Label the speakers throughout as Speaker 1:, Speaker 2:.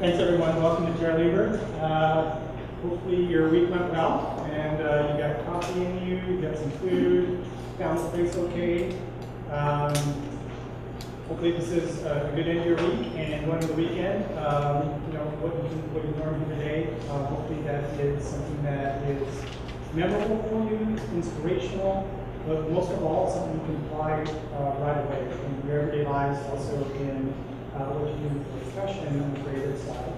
Speaker 1: Thanks everyone, welcome to Terra Libre. Hopefully your week went well and you got coffee in you, you got some food, found the place okay. Hopefully this is a good end of your week and going into the weekend. What you learned here today, hopefully that is something that is memorable for you, inspirational, but most of all, something you can apply right away in your everyday lives, also in what you do for discussion on the creative side.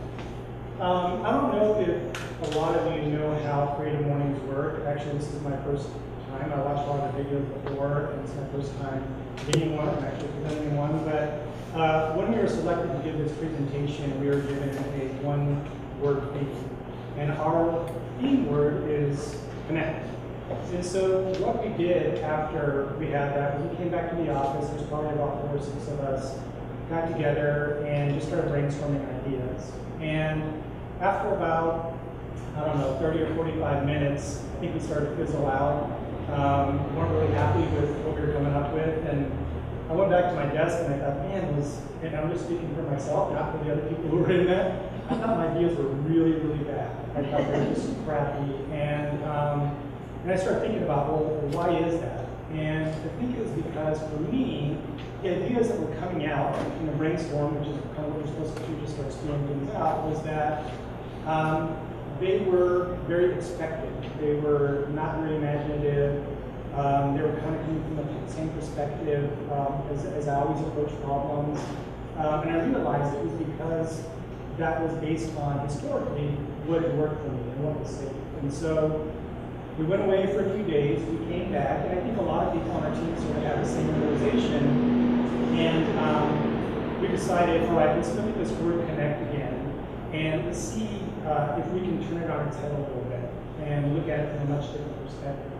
Speaker 1: I don't know if a lot of you know how creative mornings work. Actually, this is my first time. I watched a lot of videos before, and it's my first time being one, and actually presenting one. But when we were selected to give this presentation, we were given a one-word theme. And our theme word is connect. And so what we did after we had that was we came back to the office. There's probably about 5 or 6 of us got together and just started brainstorming ideas. And after about, 30 or 45 minutes, I think we started to fizzle out. We weren't really happy with what we were coming up with. And I went back to my desk and I thought, and I'm just speaking for myself, not for the other people who were in that, I thought my ideas were really, really bad. I thought they were just crappy. And I started thinking about, well, why is that? And I think it was because for me, the ideas that were coming out in the brainstorm, which is kind of what we're supposed to do, just start spewing things out, was that they were very expected. They were not very imaginative. They were kind of coming from the same perspective as I always approach problems. And I realized it was because that was based on, historically, what had worked for me and what was safe. And so we went away for a few days, we came back, and I think a lot of people on our team sort of had the same realization. And we decided, all right, let's look at this word connect again, and let's see if we can turn it on its head a little bit and look at it from a much different perspective.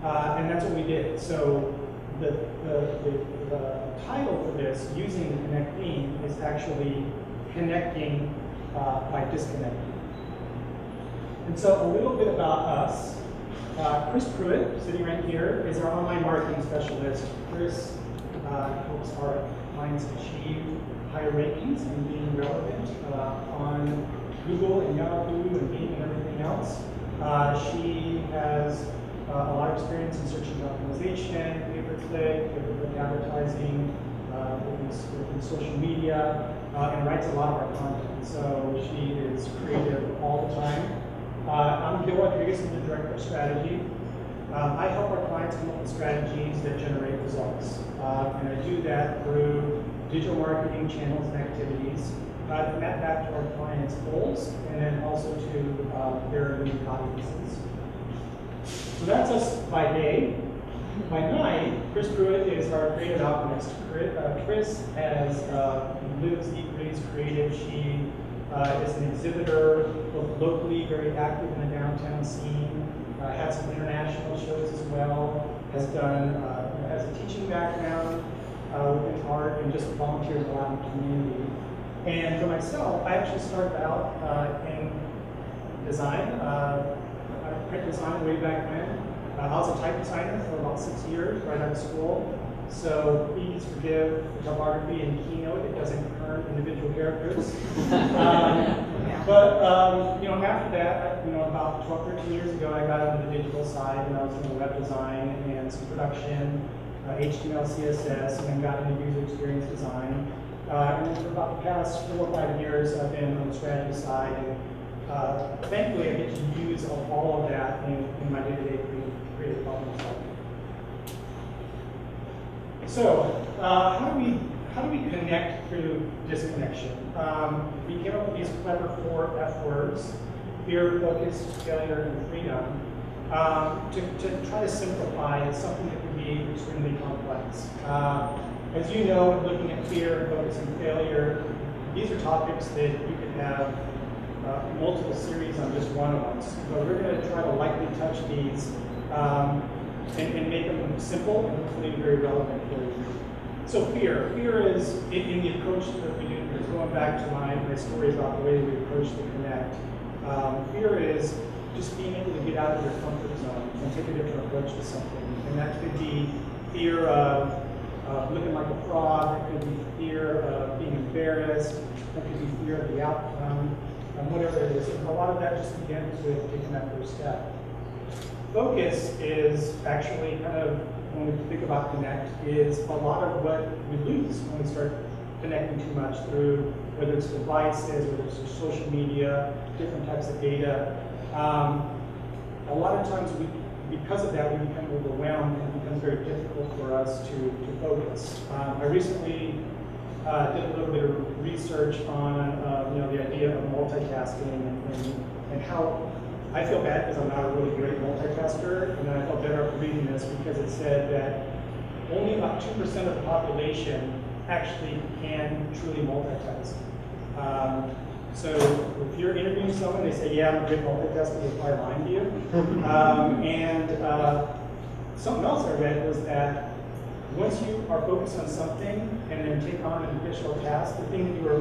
Speaker 1: And that's what we did. So the title for this, using the connect theme, is actually connecting by disconnecting. And so a little bit about us. Chris Pruitt, sitting right here, is our online marketing specialist. Chris helps our clients achieve higher rankings and being relevant on Google and Yahoo and Bing and everything else. She has a lot of experience in search engine optimization, pay-per-click, pay-per-click advertising, within social media, and writes a lot of our content. So she is creative all the time. I'm Gil Rodriguez, I'm the Director of Strategy. I help our clients come up with strategies that generate results. And I do that through digital marketing channels and activities that map back to our clients' goals and then also to their unique audiences. So that's us by day. By night, Chris Pruitt is our creative alchemist. Chris lives, eats, breathes creative. She is an exhibitor, both locally, very active in the downtown scene, had some international shows as well, has a teaching background within art, and just volunteers a lot in the community. And for myself, I actually started out in design, print design way back when. I was a type designer for about 6 years right out of school. So please forgive photography and Keynote. It doesn't current individual characters. After that, about 12, 13 years ago, I got into the digital side, and I was doing web design and some production, HTML, CSS, and then got into user experience design. And then for about the past 4 or 5 years, I've been on the strategy side. And thankfully, I get to use all of that in my day-to-day creative problem solving. So, how do we connect through disconnection? We came up with these clever 4 F words: fear, focus, failure, and freedom. To try to simplify something that can be extremely complex. As you know, looking at fear, focus, and failure, these are topics that you could have multiple series on just one of us. But we're going to try to lightly touch these and make them simple and hopefully very relevant for you. So fear is in the approach that we do here. Going back to my stories about the way we approach the connect. Fear is just being able to get out of your comfort zone and take a different approach to something. And that could be fear of looking like a fraud. It could be fear of being embarrassed. embarrassed, it could be fear of the outcome, whatever it is. A lot of that just begins with taking that first step. Focus is actually kind of, when we think about connect, is a lot of what we lose when we start connecting too much through, whether it's devices, whether it's social media, different types of data. A lot of times, because of that, we become overwhelmed and it becomes very difficult for us to focus. I recently did a little bit of research on the idea of multitasking and how I feel bad because I'm not a really great multitasker, and then I felt better after reading this because it said that only about 2% of the population actually can truly multitask. So if you're interviewing someone, they say, yeah, I'm a great multitasker, they're probably lying to you. Something else I read was that once you are focused on something and then take on an additional task, the thing that you were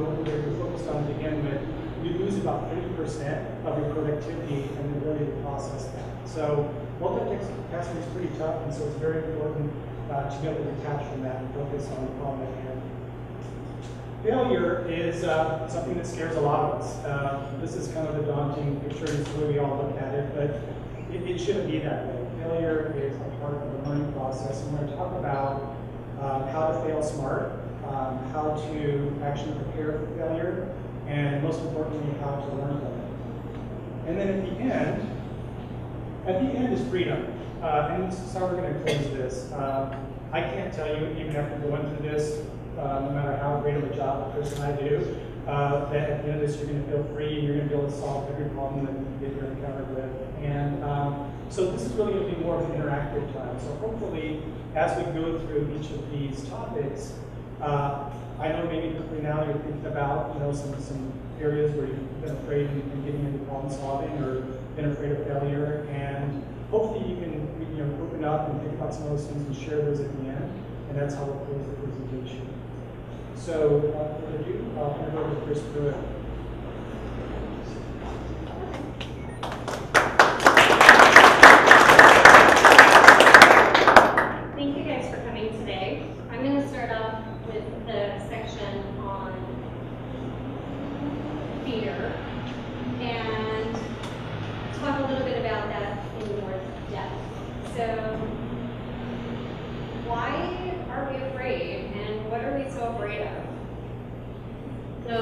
Speaker 1: focused on to begin with, you lose about 30% of your productivity and the ability to process that. So multitasking is pretty tough, and so it's very important to be able to detach from that and focus on the problem at hand. Failure is something that scares a lot of us. This is kind of a daunting picture, and it's the way we all look at it, but it shouldn't be that way. Failure is a part of the learning process, and we're going to talk about how to fail smart, how to actually prepare for failure, and most importantly, how to learn from it. And then at the end is freedom. And this is how we're going to close this. I can't tell you, even after going through this, no matter how great of a job of person I do, that at the end of this you're going to feel free and you're going to be able to solve every problem that you're encountered with. And so this is really going to be more of an interactive time. So hopefully, as we go through each of these topics, I know maybe quickly now you're thinking about some areas where you've been afraid in getting into problem solving or been afraid of failure, and hopefully you can open up and think about some of those things and share those at the end, and that's how we'll close the presentation. So without further ado, I'll hand it over to Chris Pruitt.
Speaker 2: Thank you guys for coming today. I'm going to start off with the section on fear and talk a little bit about that in more depth. So, why are we afraid, and what are we so afraid of? So,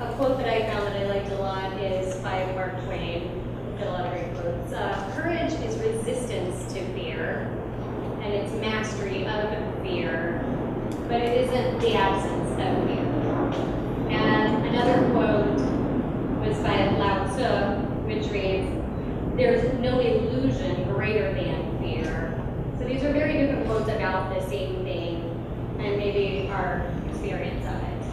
Speaker 2: a quote that I found that I liked a lot is by Mark Twain. I've got a lot of great quotes. Courage is resistance to fear, and it's mastery of fear, but it isn't the absence of fear. And another quote was by Lao Tzu, which reads, "There's no illusion greater than fear." So these are very different quotes about the same thing and maybe our experience of it.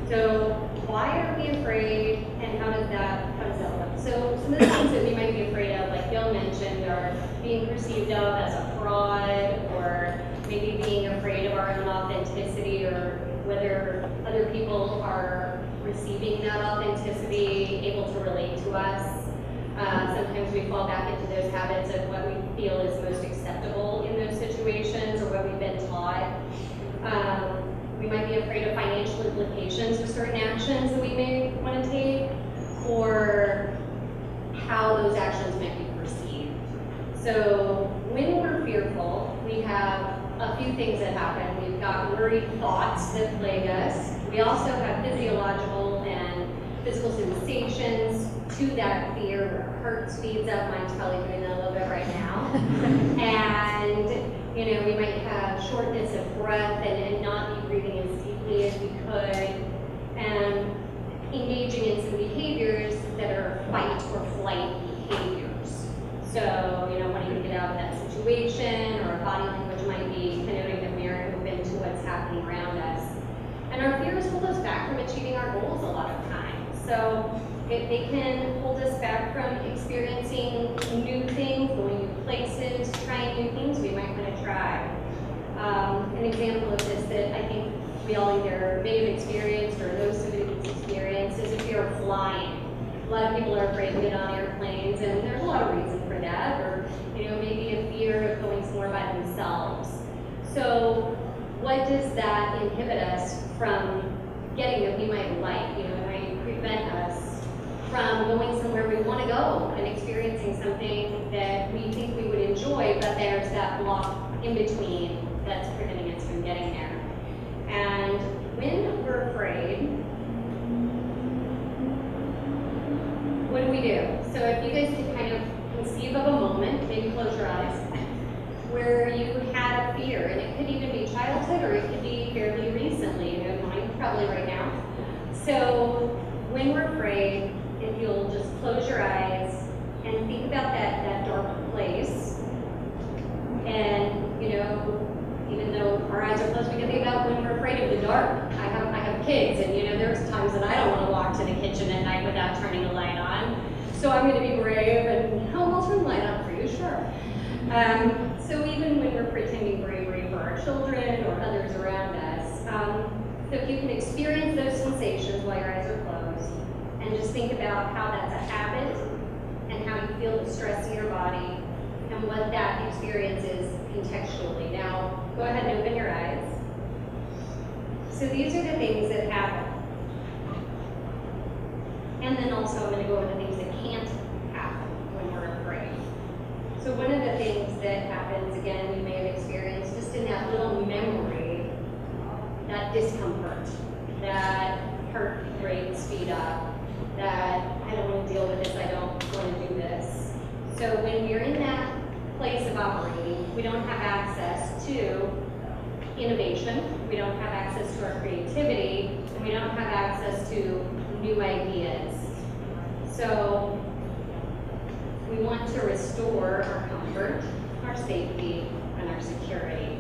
Speaker 2: So why are we afraid, and how does that look? So some of the things that we might be afraid of, like Bill mentioned, are being perceived of as a fraud, or maybe being afraid of our own authenticity, or whether other people are receiving that authenticity, able to relate to us. Sometimes we fall back into those habits of what we feel is most acceptable in those situations, or what we've been taught. We might be afraid of financial implications of certain actions that we may want to take, or how those actions might be perceived. So when we're fearful, we have a few things that happen. We've got worried thoughts that plague us. We also have physiological and physical sensations to that fear. Our heart speeds up. Mine's probably doing that a little bit right now. And we might have shortness of breath and not be breathing as deeply as we could, and engaging in some behaviors that are fight or flight behaviors. So, wanting to get out of that situation, or body language might be connoting that we aren't open to what's happening around us. And our fears hold us back from achieving our goals a lot of times. So they can hold us back from experiencing new things, going new places, trying new things we might want to try. An example of this that I think we all either may have experienced or know somebody that's experienced is a fear of flying. A lot of people are afraid to get on airplanes, and there's a lot of reason for that, or maybe a fear of going somewhere by themselves. So what does that inhibit us from getting that we might like, you know, it might prevent us from going somewhere we want to go and experiencing something that we think we would enjoy, but there's that block in between that's preventing us from getting there. And when we're afraid, what do? So if you guys can kind of conceive of a moment, maybe close your eyes, where you had a fear, and it could even be childhood or it could be fairly recently, you know, mine probably right now. So when we're afraid, if you'll just close your eyes and think about that dark place, and you know, even though our eyes are closed, we can think about when we're afraid of the dark. I have kids, and you know, there's times that I don't want to walk to the kitchen at night without turning a light on. So I'm going to be brave, and I'll turn the light on for you, sure. So even when we're pretending bravery for our children or others around us, so if you can experience those sensations while your eyes are closed, and just think about how that's a habit, and how you feel the stress in your body, and what that experience is contextually. Now, go ahead and open your eyes. So these are the things that happen. And then also I'm going to go over the things that can't happen when we're afraid. So one of the things that happens, again, you may have experienced just in that little memory, that discomfort, that heart rate speed up, that I don't want to deal with this, I don't want to do this. So when you're in that place of operating, we don't have access to innovation, we don't have access to our creativity, and we don't have access to new ideas. So we want to restore our comfort, our safety, and our security.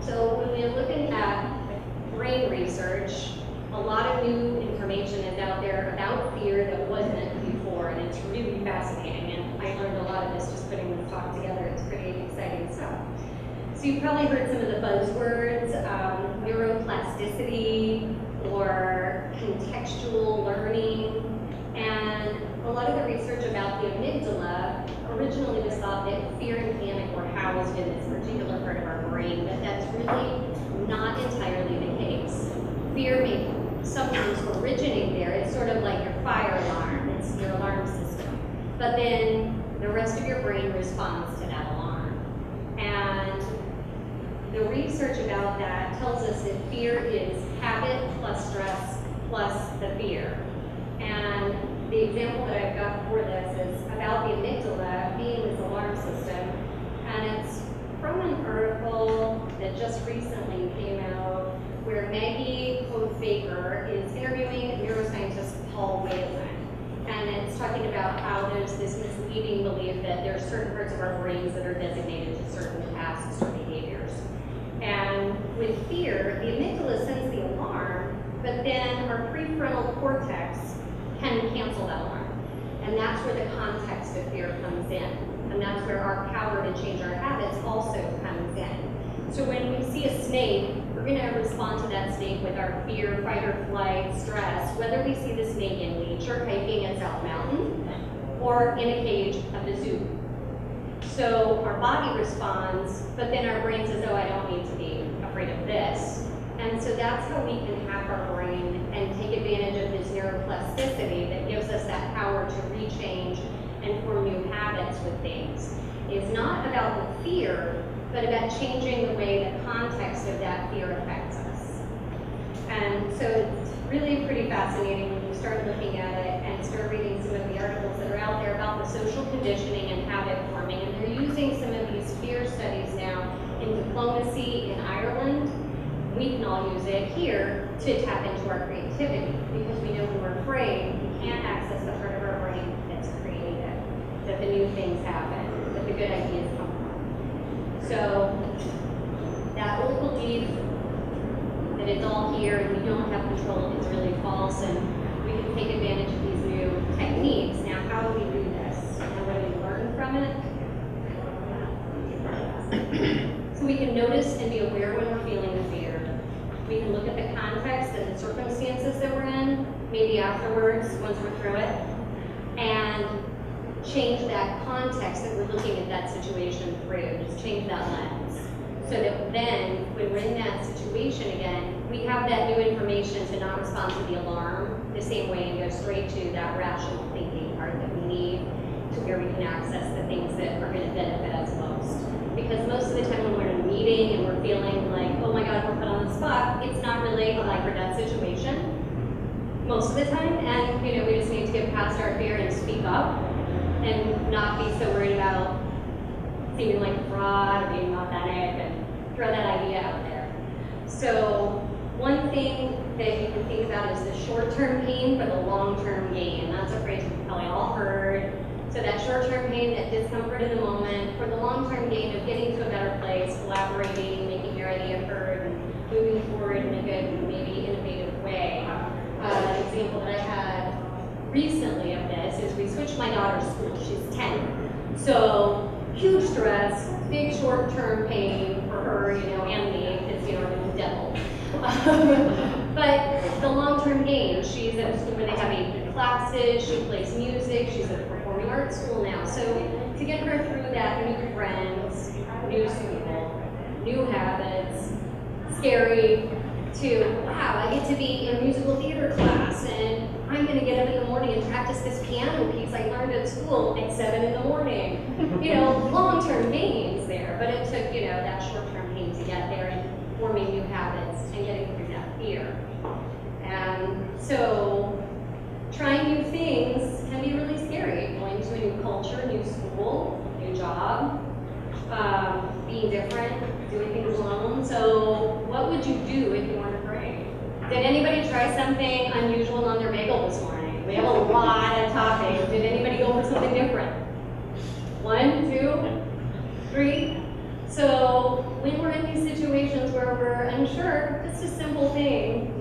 Speaker 2: So when we're looking at brain research, a lot of new information is out there about fear that wasn't before, and it's really fascinating. And I learned a lot of this just putting this talk together. It's pretty exciting stuff. So you've probably heard some of the buzzwords, neuroplasticity or contextual learning. And a lot of the research about the amygdala originally was thought that fear and panic were housed in this particular part of our brain, but that's really not entirely the case. Fear may sometimes originate there. It's sort of like your fire alarm. It's your alarm system. But then the rest of your brain responds to that alarm. And the research about that tells us that fear is habit plus stress plus the fear. And the example that I've got for this is about the amygdala being this alarm system. And it's from an article that just recently came out where Maggie Hope-Baker is interviewing neuroscientist Paul Whelan. And it's talking about how there's this misleading belief that there's certain parts of our brains that are designated to certain tasks or behaviors. And with fear, the amygdala sends the alarm, but then our prefrontal cortex can cancel that alarm. And that's where the context of fear comes in. And that's where our power to change our habits also comes in. So when we see a snake, we're going to respond to that snake with our fear, fight or flight, stress, whether we see the snake in nature hiking at South Mountain or in a cage at the zoo. So our body responds, but then our brain says, oh, I don't need to be afraid of this. And so that's how we can hack our brain and take advantage of this neuroplasticity that gives us that power to rechange and form new habits with things. It's not about the fear, but about changing the way the context of that fear affects us. And so it's really pretty fascinating when you start looking at it and start reading some of the articles that are out there about the social conditioning and habit forming. And they're using some of these fear studies now in diplomacy in Ireland. We can all use it here to tap into our creativity, because we know when we're afraid, we can't access the part of our brain that's creative, that the new things happen, that the good ideas come from. So that old belief that it's all here and we don't have control is really false, and we can take advantage of these new techniques. Now, how do we do this? And what do we learn from it? So we can notice and be aware when we're feeling the fear. We can look at the context and the circumstances that we're in, maybe afterwards, once we're through it, and change that context that we're looking at that situation through. Just change that lens. So that then, when we're in that situation again, we have that new information to not respond to the alarm the same way and go straight to that rational thinking part that we need to where we can access the things that are going to benefit us most. Because most of the time when we're in a meeting and we're feeling like, oh my God, we're put on the spot, it's not really a life or death situation most of the time. And we just need to get past our fear and speak up and not be so worried about seeming like a fraud or being authentic and throw that idea out there. So one thing that you can think about is the short-term pain for the long-term gain. And that's a phrase we've probably all heard. So that short-term pain, that discomfort in the moment, for the long-term gain of getting to a better place, collaborating, making your idea heard, and moving forward in a good, maybe innovative way. An example that I had recently of this is we switched my daughter's school. She's 10. So huge stress, big short-term pain for her, and me, because, I'm the devil. But the long-term gain, she's at a school where they have 8 classes, she plays music, she's at a performing arts school now. So to get her through that, new friends, new school, new habits, scary, to, wow, I get to be in a musical theater class, and I'm going to get up in the morning and practice this piano piece I learned at school at 7 in the morning. Long-term gains there, but it took, that short-term pain to get there and forming new habits and getting through that fear. And so trying new things can be really scary. Going to a new culture, new school, new job, being different, doing things alone. So what would you do if you weren't afraid? Did anybody try something unusual on their bagel this morning? We have a lot of toppings. Did anybody go for something different? 1, 2, 3. So when we're in these situations where we're unsure, just a simple thing,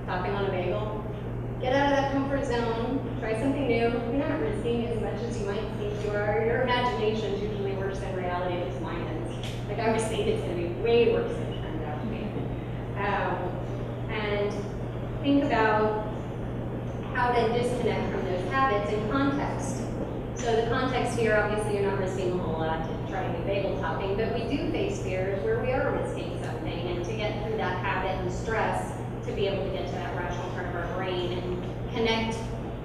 Speaker 2: topping on a bagel, get out of that comfort zone, try something new. You're not risking as much as you might think you are. Your imagination is usually worse than reality, at least mine is. Like I was saying, it's going to be way worse than it turned out to be. And think about how to disconnect from those habits in context. So the context here, obviously you're not risking a whole lot to try a new bagel topping, but we do face fears where we are risking something, and to get through that habit and stress, to be able to get to that rational part of our brain and connect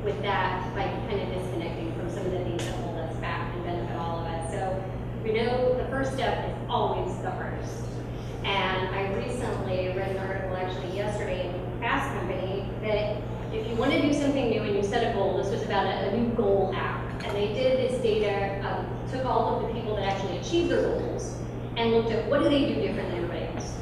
Speaker 2: with that by kind of disconnecting from some of the things that hold us back and benefit all of us. So we know the first step is always the first. And I recently read an article actually yesterday in Fast Company that if you want to do something new and you set a goal, this was about a new goal app. And they did this data, took all of the people that actually achieved their goals and looked at what do they do different than everybody else.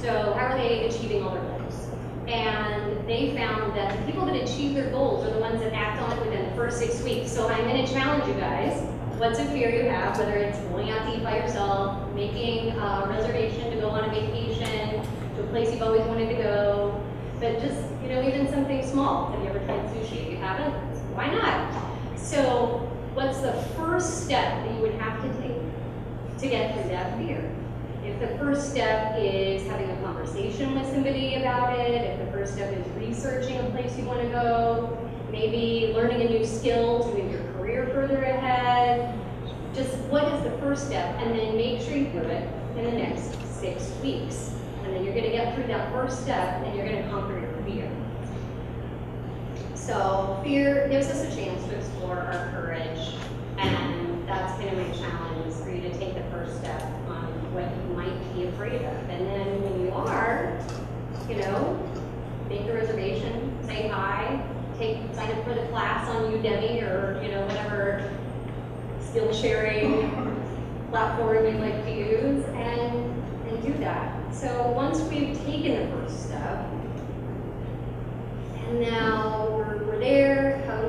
Speaker 2: So how are they achieving all their goals? And they found that the people that achieve their goals are the ones that act on it within the first 6 weeks. So I'm going to challenge you guys. What's a fear you have, whether it's going out to eat by yourself, making a reservation to go on a vacation to a place you've always wanted to go, but just, even something small. Have you ever tried sushi? If you haven't, why not? So what's the first step that you would have to take to get through that fear? If the first step is having a conversation with somebody about it, if the first step is researching a place you want to go, maybe learning a new skill to move your career further ahead, just what is the first step? And then make sure you do it in the next 6 weeks. And then you're going to get through that first step and you're going to conquer your fear. So fear gives us a chance to explore our courage, and that's kind of my challenge, is for you to take the first step on what you might be afraid of. And then when you are, make the reservation, say hi, sign up for the class on Udemy or whatever skill sharing platform you'd like to use, and do that. So once we've taken the first step, and now we're there, how do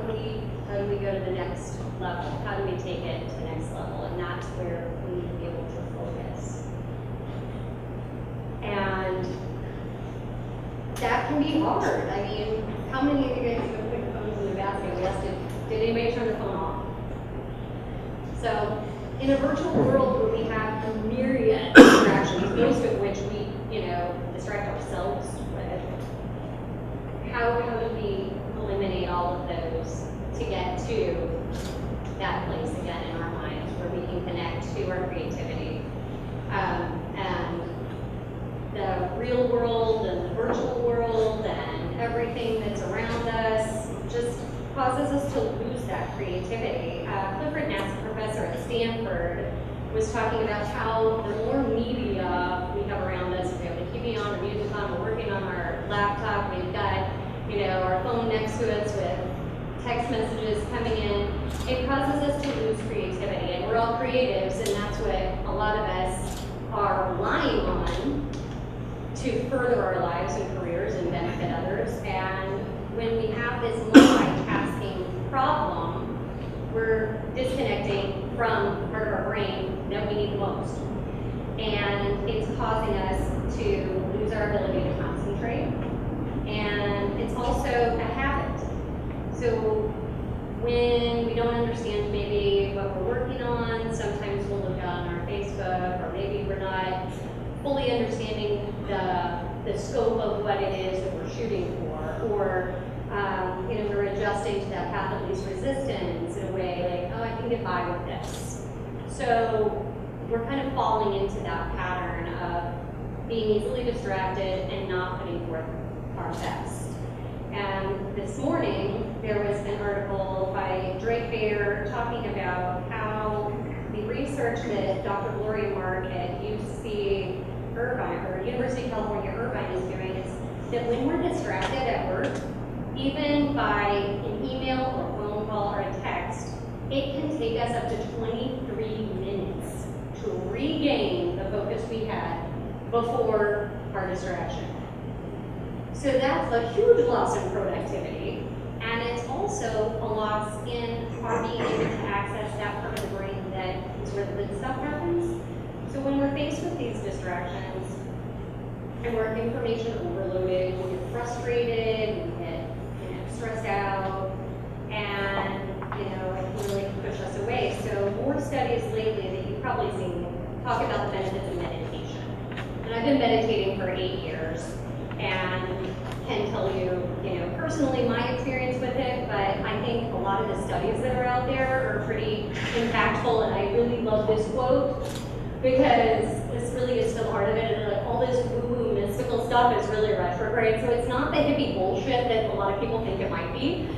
Speaker 2: we go to the next level? How do we take it to the next level? And that's where we need to be able to focus. And that can be hard. I mean, how many of you guys have put your phones in the basket? Yes, did anybody turn their phone off? So in a virtual world where we have a myriad of distractions, most of which we, distract ourselves with, how do we eliminate all of those to get to that place again in our minds where we can connect to our creativity? And the real world and the virtual creativity. Clifford Nass, a professor at Stanford, was talking about how the more media we have around us, we have the TV on, the music on, we're working on our laptop, we've got, our phone next to us with text messages coming in, it causes us to lose creativity. And we're all creatives, and that's what a lot of us are relying on to further our lives and careers and benefit others. And when we have this multitasking problem, we're disconnecting from the part of our brain that we need the most. And it's causing us to lose our ability to concentrate. And it's also a habit. So when we don't understand maybe what we're working on, sometimes we'll look on our Facebook, or maybe we're not fully understanding the scope of what it is that we're shooting for, or we're adjusting to that path of least resistance in a way like, oh, I can get by with this. So we're kind of falling into that pattern of being easily distracted and not putting forth our best. And this morning, there was an article by Drake Baer talking about how the research that Dr. Gloria Mark at UC Irvine, or University of California, Irvine is doing is that when we're distracted at work, even by an email or a phone call or a text, it can take us up to 23 minutes to regain the focus we had before our distraction. So that's a huge loss in productivity, and it's also a loss in our being able to access that part of the brain that is where the good stuff happens. So when we're faced with these distractions, and we're information overloaded, we get frustrated, we get stressed out, and it can really push us away. So more studies lately that you've probably seen talk about the benefits of meditation. And I've been meditating for 8 years, and can tell you, personally my experience with it, but I think a lot of the studies that are out there are pretty impactful, and I really love this quote, because this really is still part of it, and all this woo-woo mystical stuff is really retrograde, so it's not the hippie bullshit that a lot of people think it might be.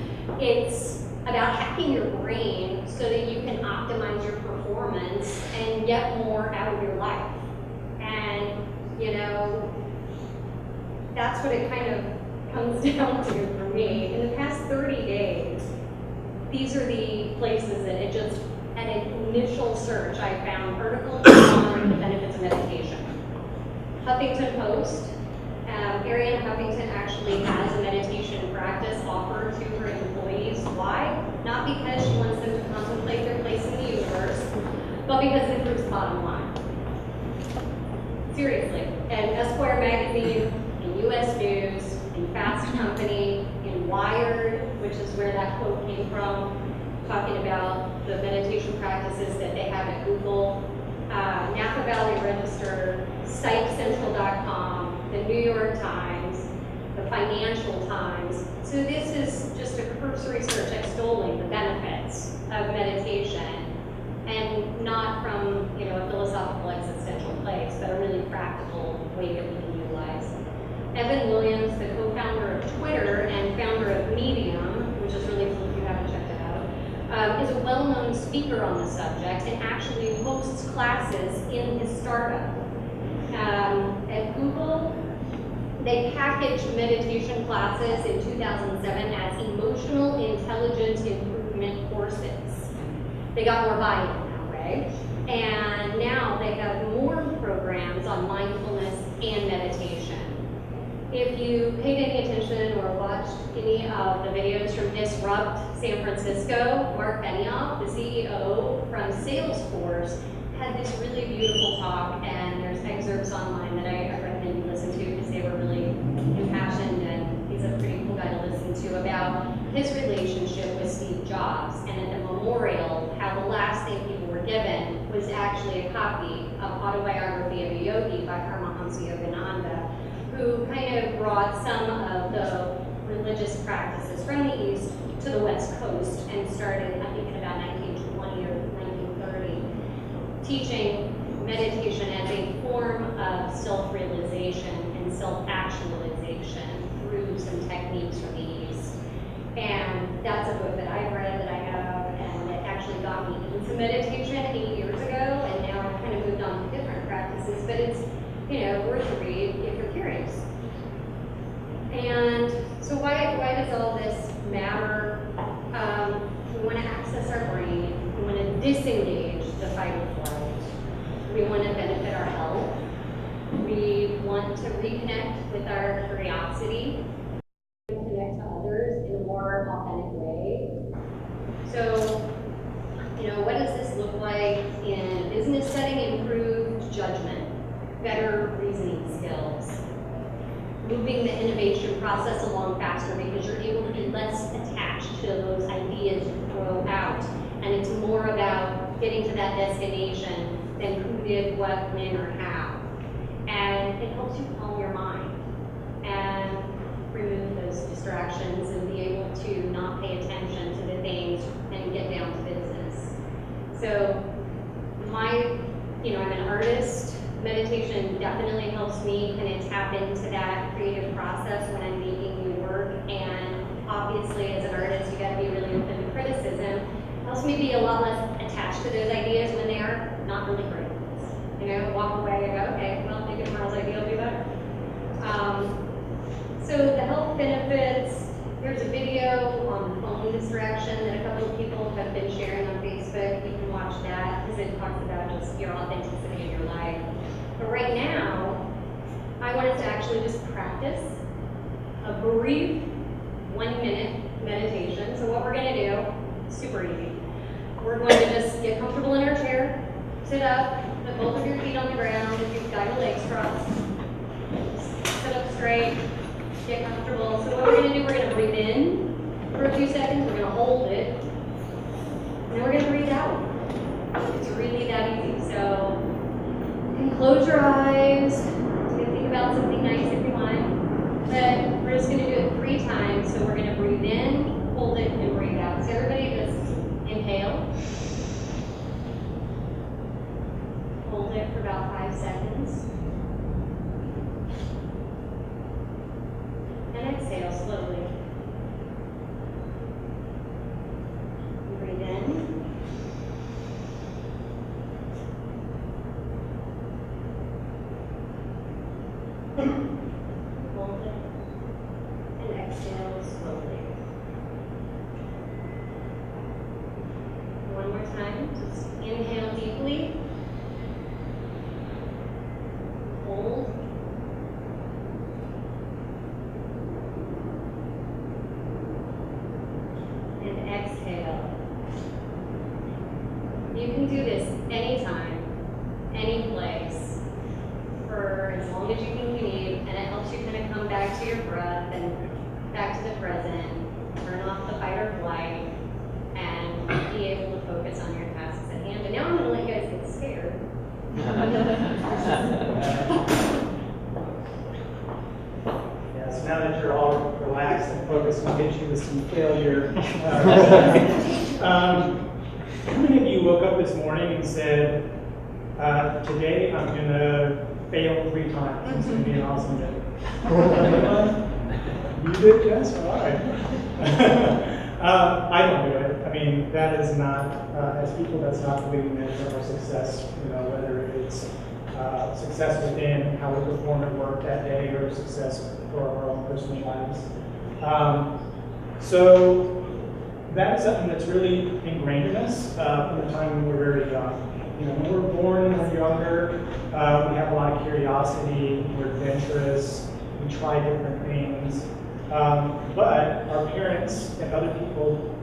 Speaker 2: It's about hacking your brain so that you can optimize your performance and get more out of your life. And, that's what it kind of comes down to for me. In the past 30 days, these are the places that it just, at an initial search, I found articles on the benefits of meditation. Huffington Post, Arianna Huffington actually has a meditation practice offered to her employees. Why? Not because she wants them to contemplate their place in the universe, but because it improves the bottom line. Seriously. And Esquire magazine, in U.S. News, in Fast Company, in Wired, which is where that quote came from, talking about the meditation practices that they have at Google, Napa Valley Register, PsychCentral.com, the New York Times, the Financial Times. So this is just a cursory search extolling the benefits of meditation, and not from a philosophical existential place, but a really practical way that we can utilize. Evan Williams, the co-founder of Twitter and founder of Medium, which is really cool if you haven't checked it out, is a well-known speaker on the subject and actually hosts classes in his startup. At Google, they packaged meditation classes in 2007 as emotional intelligence improvement courses. They got more buy-in that way. And now they have more programs on mindfulness and meditation. If you paid any attention or watched any of the videos from Disrupt San Francisco, Mark Benioff, the CEO from Salesforce, had this really beautiful talk, and there's excerpts online that I recommend you listen to because they were really impassioned, and he's a pretty cool guy to listen to, about his relationship with Steve Jobs. And at the memorial, how the last thing people were given was actually a copy of Autobiography of a Yogi by Paramahansa Yogananda, who kind of brought some of the religious practices from the East to the West Coast and started, I think, in about 1920 or 1930, teaching meditation as a form of self-realization and self-actualization through some techniques from the East. And that's a book that I've read, that I have, meditation 8 years ago, and now I've kind of moved on to different practices, but it's, worth a read if you're curious. And so why does all this matter? We want to access our brain. We want to disengage the fight or flight. We want to benefit our health. We want to reconnect with our curiosity, connect to others in a more authentic way. So, what does this look like in a business setting? Improved judgment, better reasoning skills, moving the innovation process along faster because you're able to be less attached to those ideas you throw out. And it's more about getting to that destination than who did what, when, or how. And it helps you calm your mind and remove those distractions and be able to not pay attention to the things and get down to business. So I'm an artist. Meditation definitely helps me kind of tap into that creative process when I'm making new work. And obviously, as an artist, you got to be really open to criticism. It helps me be a lot less attached to those ideas when they are not really great. Walk away and go, okay, well, maybe tomorrow's idea will be better. So the health benefits, there's a video on phone distraction that a couple of people have been sharing on Facebook. You can watch that because it talks about just your authenticity in your life. But right now, I want us to actually just practice a brief 1-minute meditation. So what we're going to do, super easy. We're going to just get comfortable in our chair, sit up, put both of your feet on the ground. If you've got your legs crossed, sit up straight, get comfortable. So what we're going to do, we're going to breathe in for a few seconds. We're going to hold it. And then we're going to breathe out. It's really that easy. So you can close your eyes. You can think about something nice if you want. But we're just going to do it 3 times. So we're going to breathe in, hold it, and breathe out. So everybody just inhale. Hold it for about 5 seconds. And exhale slowly. Breathe in. Hold it. And exhale slowly. One more time. Just inhale deeply. Hold. And exhale. You can do this anytime, any place, for as long as you think you need, and it helps you kind of come back to your breath and back to the present, turn off the fight or flight, and be able to focus on your tasks at hand. And now I'm going to let you guys get scared.
Speaker 1: Yeah, so now that you're all relaxed and focused, we'll get you with some failure. How many of you woke up this morning and said, today I'm going to fail 3 times. It's going to be an awesome day. You did, Jess? All right. I don't do it. I mean, that is not, as people, that's not the way we measure our success, whether it's success within how we perform at work that day or success for our own personal lives. So that is something that's really ingrained in us from the time when we're very young. When we're born and we're younger, we have a lot of curiosity, we're adventurous, we try different things. But our parents and other people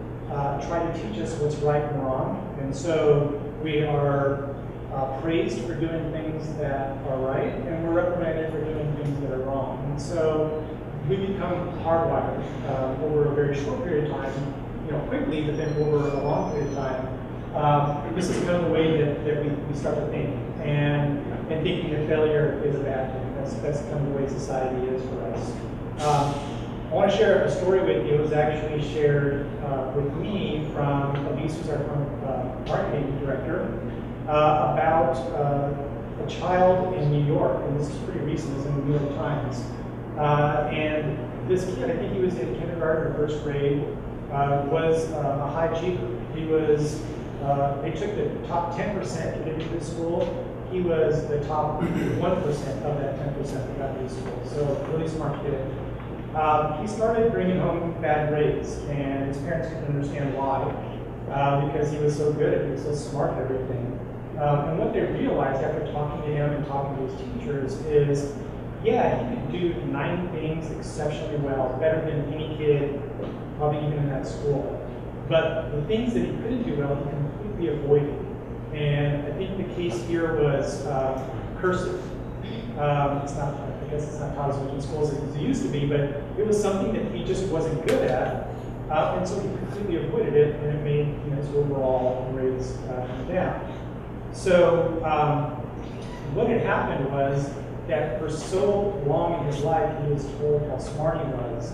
Speaker 1: try to teach us what's right and wrong. And so we are praised for doing things that are right, and we're reprimanded for doing things that are wrong. And so we become hardwired over a very short period of time, quickly, but then over a long period of time. This is kind of the way that we start to think, and thinking that failure is a bad thing. That's kind of the way society is for us. I want to share a story with you. It was actually shared with me from Elise, who's our marketing director, about a child in New York, and this is pretty recent. It's in the New York Times. And this kid, I think he was in kindergarten or first grade, was a high achiever. He was They took the top 10% to get into this school. He was the top 1% of that 10% that got into school. So really smart kid. He started bringing home bad grades, and his parents couldn't understand why, because he was so good at it, he was so smart at everything. And what they realized after talking to him and talking to his teachers is, yeah, he could do 9 things exceptionally well, better than any kid, probably even in that school. But the things that he couldn't do well, he completely avoided. And I think the case here was cursive. It's not, I guess it's not taught as much in schools as it used to be, but it was something that he just wasn't good at. And so he completely avoided it, and it made his overall grades come down. So what had happened was that for so long in his life, he was told how smart he was,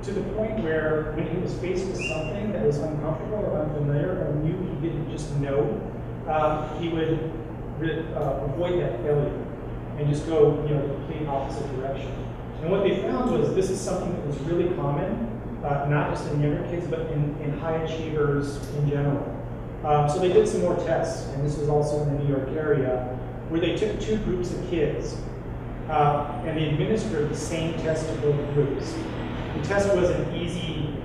Speaker 1: to the point where when he was faced with something that was uncomfortable or unfamiliar or new he didn't just know, he would avoid that failure and just go the complete opposite direction. And what they found was this is something that was really common, not just in younger kids, but in high achievers in general. So they did some more tests, and this was also in the New York area, where they took 2 groups of kids, and they administered the same test to both groups. The test was an easy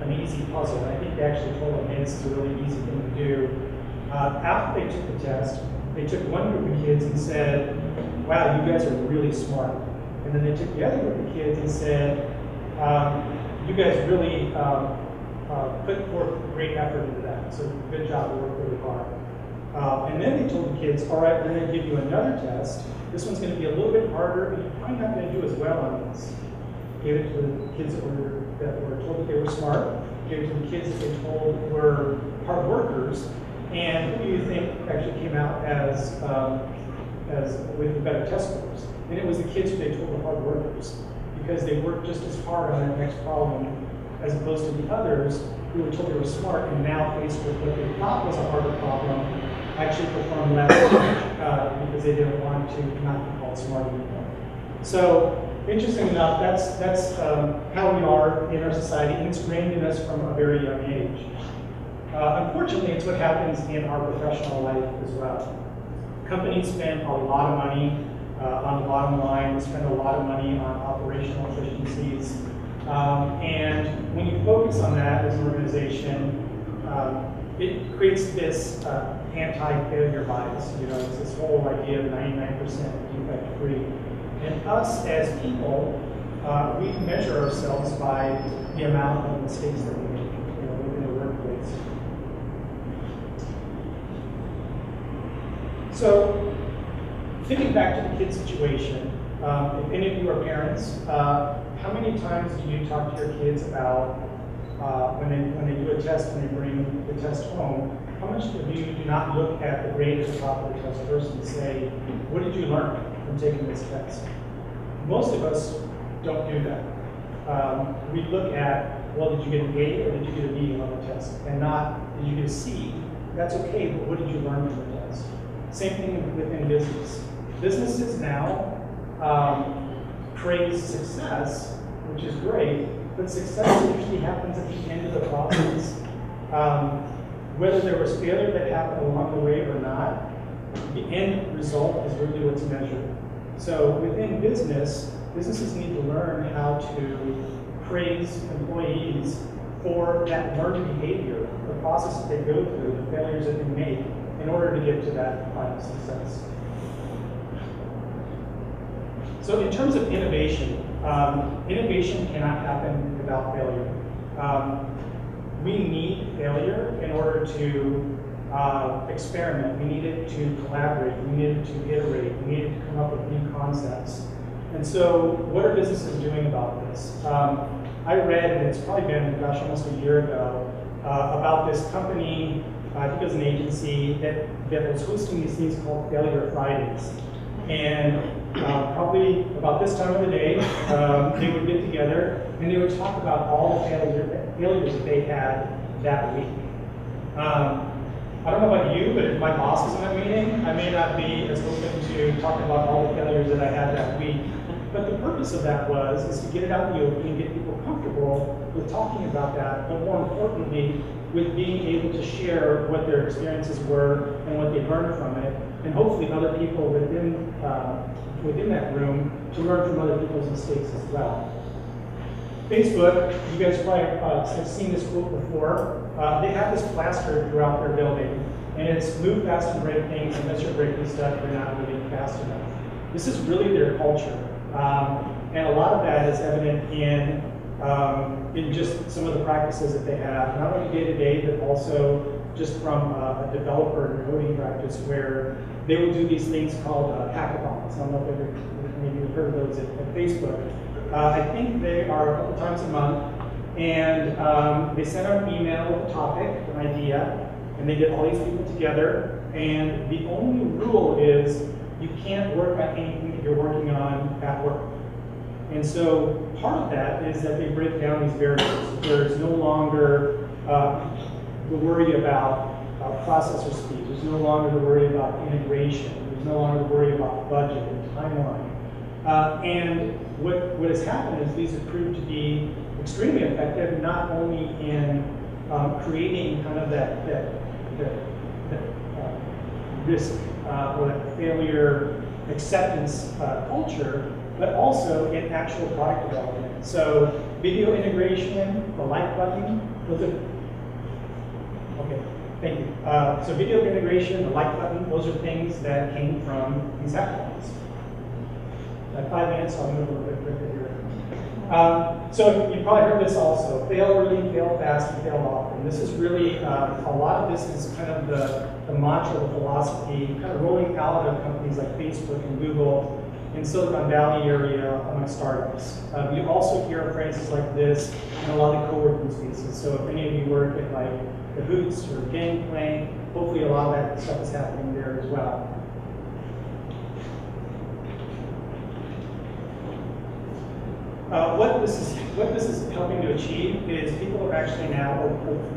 Speaker 1: puzzle, and I think they actually told them, hey, this is a really easy thing to do. After they took the test, they took one group of kids and said, wow, you guys are really smart. And then they took the other group of kids and said, you guys really put forth great effort into that, so good job, you worked really hard. And then they told the kids, all right, we're going to give you another test. This one's going to be a little bit harder, but you're probably not going to do as well on this. Gave it to the kids that were told that they were smart, gave it to the kids that they told were hard workers, and who do you think actually came out as with the better test scores? And it was the kids who they told were hard workers, because they worked just as hard on that next problem as opposed to the others who were told they were smart and now faced with what they thought was a harder problem, actually performed less because they didn't want to not be called smart anymore. So, interesting enough, that's how we are in our society, and it's ingrained in us from a very young age. Unfortunately, it's what happens in our professional life as well. Companies spend a lot of money on the bottom line, they spend a lot of money on operational efficiencies, and when you focus on that as an organization, it creates this anti-failure bias. It's this whole idea of 99% defect-free. And us as people, we measure ourselves by the amount of mistakes that we make within the workplace. So, thinking back to the kid situation, if any of you are parents, how many times do you talk to your kids about when they do a test and they bring the test home, how much of you do not look at the grade at the top of the test first and say, what did you learn from taking this test? Most of us don't do that. We look at, well, did you get an A or did you get a B on the test? And not, did you get a C? That's okay, but what did you learn from the test? Same thing within business. Businesses now praise success, which is great, but success usually happens at the end of the process. Whether there was failure that happened along the way or not, the end result is really what's measured. So within business, businesses need to learn how to praise employees for that learned behavior, the process that they go through, the failures that they make, in order to get to that final success. So in terms of innovation, innovation cannot happen without failure. We need failure in order to experiment. We need it to collaborate. We need it to iterate. We need it to come up with new concepts. And so what are businesses doing about this? I read, and it's probably been, gosh, almost a year ago, about this company, I think it was an agency, that was hosting these things called Failure Fridays. And probably about this time of the day, they would get together and they would talk about all the failures that they had that week. I don't know about you, but if my boss was in that meeting, I may not be as open to talking about all the failures that I had that week. But the purpose of that is to get it out in the open and get people comfortable with talking about that, but more importantly, with being able to share what their experiences were and what they learned from it, and hopefully other people within that room to learn from other people's mistakes as well. Facebook, you guys probably have seen this quote before. They have this plastered throughout their building, and it's move fast and break things. Unless you're breaking stuff, you're not moving fast enough. This is really their culture, and a lot of that is evident in just some of the practices that they have, not only day to day, but also just from a developer and coding practice, where they will do these things called hackathons. I don't know if maybe you've heard of those at Facebook. I think they are a couple times a month, and they send out an email with a topic, an idea, and they get all these people together, and the only rule is you can't work on anything that you're working on at work. And so part of that is that they break down these barriers. There's no longer the worry about processor speed. There's no longer the worry about integration. There's no longer the worry about budget and timeline. And what has happened is these have proved to be extremely effective, not only in creating kind of that risk or that failure acceptance culture, but also in actual product development. So video integration, the like button, those are, okay, thank you. So video integration, the like button, those are things that came from these hackathons. 5 minutes, so I'll move a little bit quicker here. So you probably heard this also, fail early, fail fast, and fail often. This is really, a lot of this is kind of the mantra, the philosophy, kind of rolling out of companies like Facebook and Google in Silicon Valley area among startups. You also hear phrases like this in a lot of co-working spaces. So if any of you work at like the Hoots or Gangplank, hopefully a lot of that stuff is happening there as well. What this is helping to achieve is people are actually now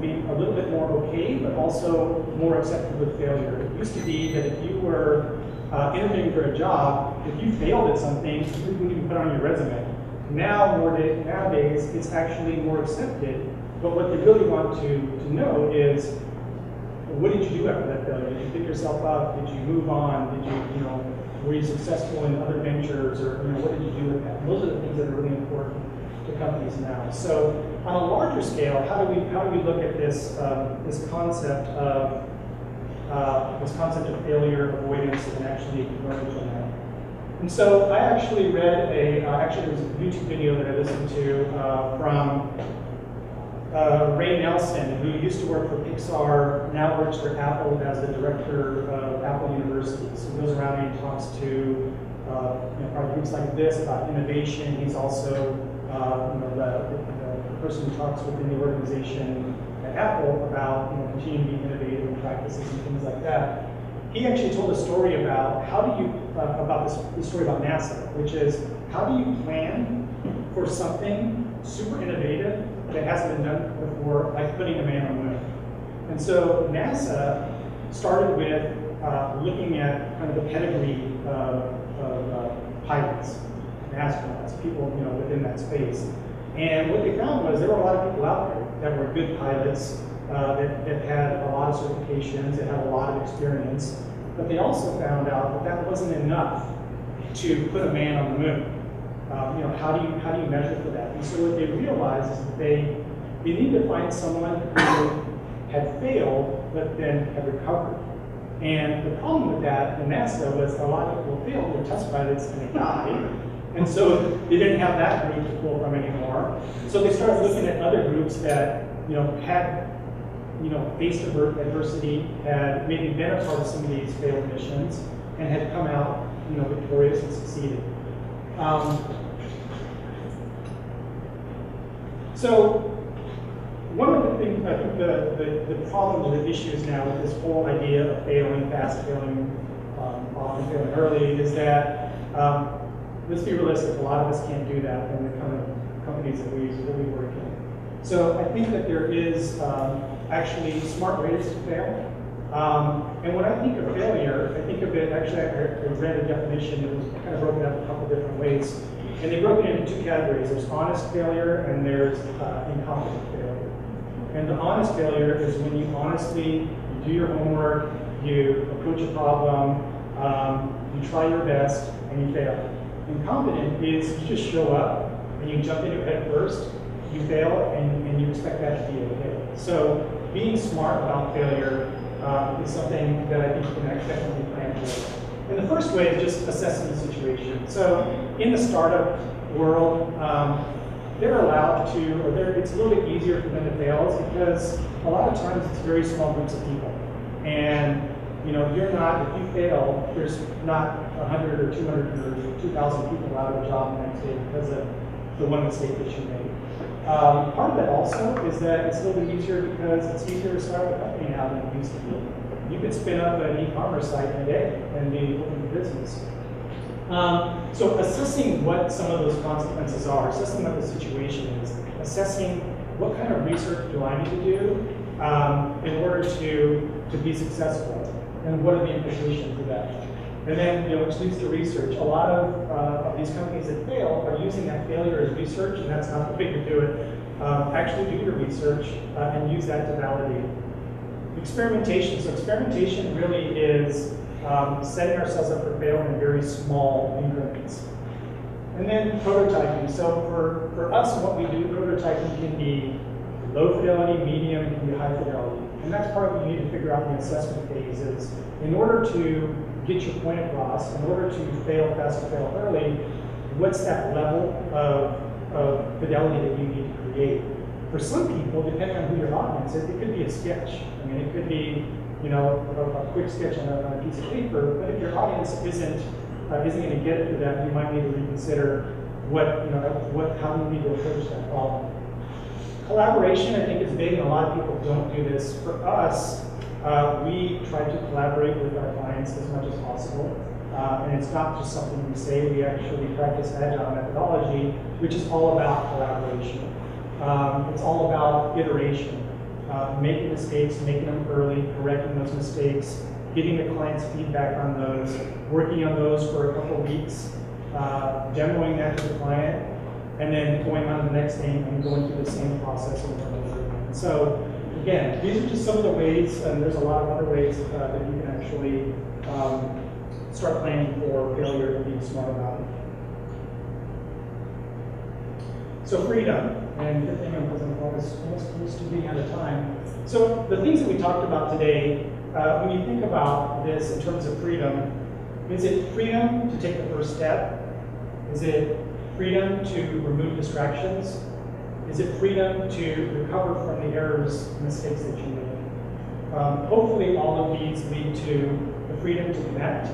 Speaker 1: being a little bit more okay, but also more accepted with failure. It used to be that if you were interviewing for a job, if you failed at something, you wouldn't even put on your resume. Nowadays, it's actually more accepted, but what they really want to know is, what did you do after that failure? Did you pick yourself up? Did you move on? Did you, were you successful in other ventures, or what did you do with that? And those are the things that are really important to companies now. So on a larger scale, how do we look at this this concept of failure avoidance and actually learning from that? And so I actually read there was a YouTube video that I listened to from Ray Nelson, who used to work for Pixar, now works for Apple as the director of Apple University. So he goes around and talks to probably groups like this about innovation. He's also the person who talks within the organization at Apple about continuing to be innovative in practices and things like that. He actually told a story about this story about NASA, which is how do you plan for something super innovative that hasn't been done before, like putting a man on the moon. And so NASA started with looking at kind of the pedigree of pilots and astronauts, people within that space. And what they found was there were a lot of people out there that were good pilots, that had a lot of certifications, that had a lot of experience. But they also found out that wasn't enough to put a man on the moon. How do you measure for that? And so what they realized is that they need to find someone who had failed but then had recovered. And the problem with that in NASA was a lot of people failed, were test pilots, and they died. And so they didn't have that group to pull from anymore. So they started looking at other groups that had faced adversity, had maybe been a part of some of these failed missions, and had come out victorious and succeeded. So one of the things, I think the problems or the issues now with this whole idea of failing fast, failing often, failing early, is that, let's be realistic, a lot of us can't do that in the kind of companies that we work in. So I think that there is actually smart ways to fail. And when I think of failure, I think of it, actually I read a definition that was kind of broken up a couple different ways. And they broke it into two categories. There's honest failure and there's incompetent failure. And the honest failure is when you honestly you do your homework, you approach a problem, you try your best, and you fail. Incompetent is you just show up and you jump into it head first, you fail, and you expect that to be okay. So being smart about failure is something that I think you can definitely plan for. And the first way is just assessing the situation. So in the startup world, they're allowed to, or it's a little bit easier for them to fail because a lot of times it's very small groups of people. And if you fail, there's not 100 or 200 or 2,000 people out of a job the next day because of the one mistake that you made. Part of that also is that it's a little bit easier because it's easier to start a company now than it used to be. You could spin up an e-commerce site in a day and be open for business. So assessing what some of those consequences are, assessing what the situation is, assessing what kind of research do I need to do in order to be successful, and what are the implications of that. And then, which leads to research. A lot of these companies that fail are using that failure as research, and that's not the way to do it. Actually do your research and use that to validate. Experimentation. So experimentation really is setting ourselves up for failure in very small increments. And then prototyping. So for us, what we do, prototyping can be low fidelity, medium, it can be high fidelity. And that's part of what you need to figure out in the assessment phase is in order to get your point across, in order to fail fast or fail early, what's that level of fidelity that you need to create? For some people, depending on who your audience is, it could be a sketch. I mean, it could be, a quick sketch on a piece of paper, but if your audience isn't going to get it to that, you might need to reconsider how you need to approach that problem. Collaboration, I think, is big, and a lot of people don't do this. For us, we try to collaborate with our clients as much as possible. And it's not just something we say, we actually practice Agile methodology, which is all about collaboration. It's all about iteration, making mistakes, making them early, correcting those mistakes, getting the client's feedback on those, working on those for a couple weeks, demoing that to the client, and then going on to the next thing and going through the same process over and over again. So again, these are just some of the ways, and there's a lot of other ways that you can actually start planning for failure and being smart about it. So freedom, and good thing because I'm almost close to being out of time. So the things that we talked about today, when you think about this in terms of freedom, is it freedom to take the first step? Is it freedom to remove distractions? Is it freedom to recover from the errors and mistakes that you made? Hopefully all of these lead to the freedom to connect.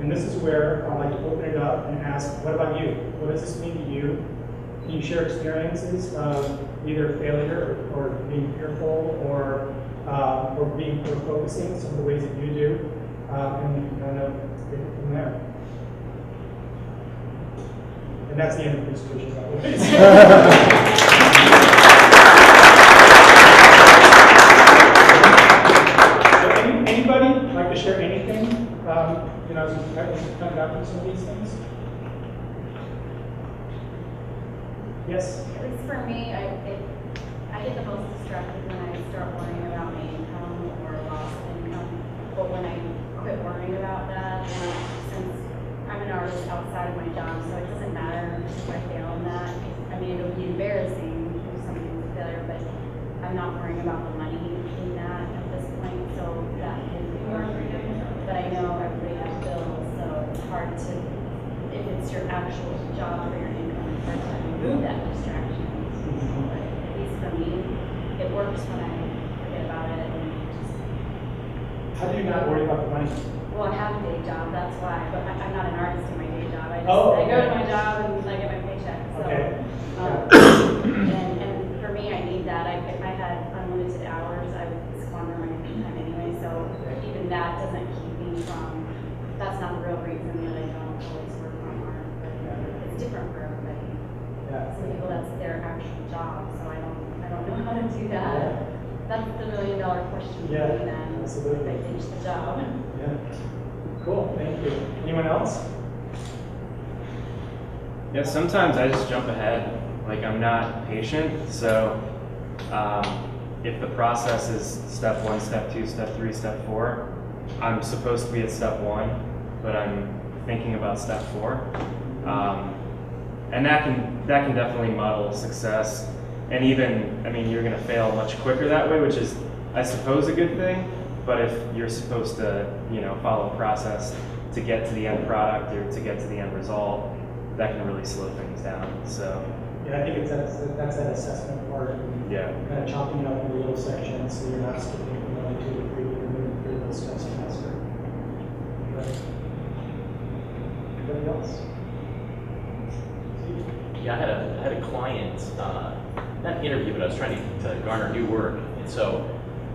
Speaker 1: And this is where I'd like to open it up and ask, what about you? What does this mean to you? Can you share experiences of either failure or being fearful or focusing, some of the ways that you do, and we can kind of take it from there. And that's the end of the presentation, by the way. So anybody like to share anything? As we kind of got through some of these things. Yes?
Speaker 3: At least for me, I get the most distracted when I start worrying about my income or loss of income. But when I quit worrying about that, since I'm an artist outside of my job, so it doesn't matter if I fail in that. I mean, it would be embarrassing if something was a failure, but I'm not worrying about the money in that at this point, so that gives me more freedom. But I know everybody has bills, so it's hard to, if it's your actual job or your income, it's hard to remove that distraction. But at least for me, it works when I forget about it and just.
Speaker 1: How do you not worry about the money?
Speaker 3: Well, I have a day job, that's why, but I'm not an artist in my day job. I go
Speaker 1: okay.
Speaker 3: to my job and I get my paycheck. So,
Speaker 1: Okay.
Speaker 3: and for me, I need that. If I had unlimited hours, I would squander my free time anyway. So even that doesn't keep me from. That's not the real reason that I don't always work on art, but it's different for everybody.
Speaker 1: Yeah.
Speaker 3: Some people that's their actual job, so I don't know how to do that.
Speaker 1: Yeah.
Speaker 3: That's the $1 million question for
Speaker 1: Yeah,
Speaker 3: me then.
Speaker 1: absolutely.
Speaker 3: If I finish the job.
Speaker 1: Yeah. Cool. Thank you. Anyone else?
Speaker 4: Yeah, sometimes I just jump ahead. Like I'm not patient, so if the process is step 1, step 2, step 3, step 4, I'm supposed to be at step 1, but I'm thinking about step 4. And that can definitely muddle success. And even, I mean, you're going to fail much quicker that way, which is, I suppose, a good thing. But if you're supposed to, follow a process to get to the end product or to get to the end result, that can really slow things down. So,
Speaker 1: Yeah, I think that's that assessment part.
Speaker 4: yeah.
Speaker 1: Kind of chopping it up into little sections so you're not skipping from 1 to 2 to 3, you're moving through those steps faster. Right. Anybody else?
Speaker 5: Yeah, I had a client, not interview, but I was trying to garner new work, and so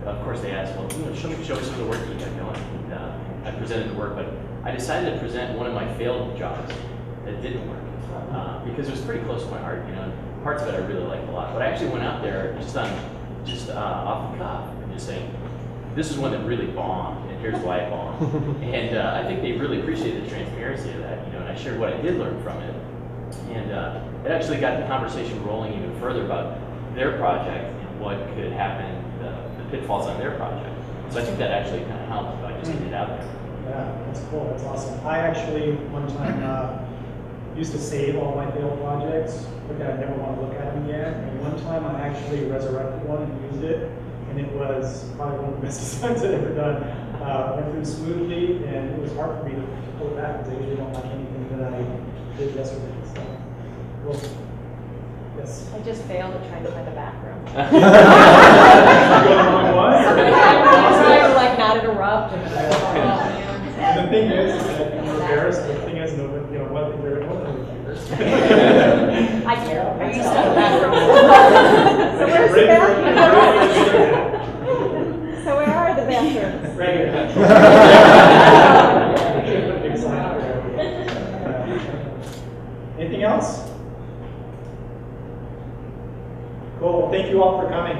Speaker 5: of course they asked, well, show me some of the work that you got going. And, I presented the work, but I decided to present one of my failed jobs that didn't work because it was pretty close to my heart. Parts of it I really liked a lot, but I actually went out there just off the cuff and just saying, this is one that really bombed, and here's why it bombed. And I think they really appreciated the transparency of that, and I shared what I did learn from it. And it actually got the conversation rolling even further about their project and what could happen, the pitfalls on their project. So I think that actually kind of helped by just getting it out there.
Speaker 1: Yeah, that's cool. That's awesome. I actually one time used to save all my failed projects, but I never want to look at them again. And one time I actually resurrected one and used it, and it was probably one of the best designs I've ever done. Went through smoothly, and it was hard for me to pull it back because I usually don't like anything that I did yesterday. So, well, yes.
Speaker 3: I just failed at trying to find the bathroom.
Speaker 1: You go the wrong one?
Speaker 3: Trying to like not interrupt and
Speaker 1: And the thing is that you're embarrassed. The thing is, one thing there is no computers.
Speaker 3: I do. I used to have the bathroom.
Speaker 1: So where's the bathroom?
Speaker 3: So where are the bathrooms?
Speaker 1: Right here. Big sign up there. Anything else? Cool. Well, thank you all for coming.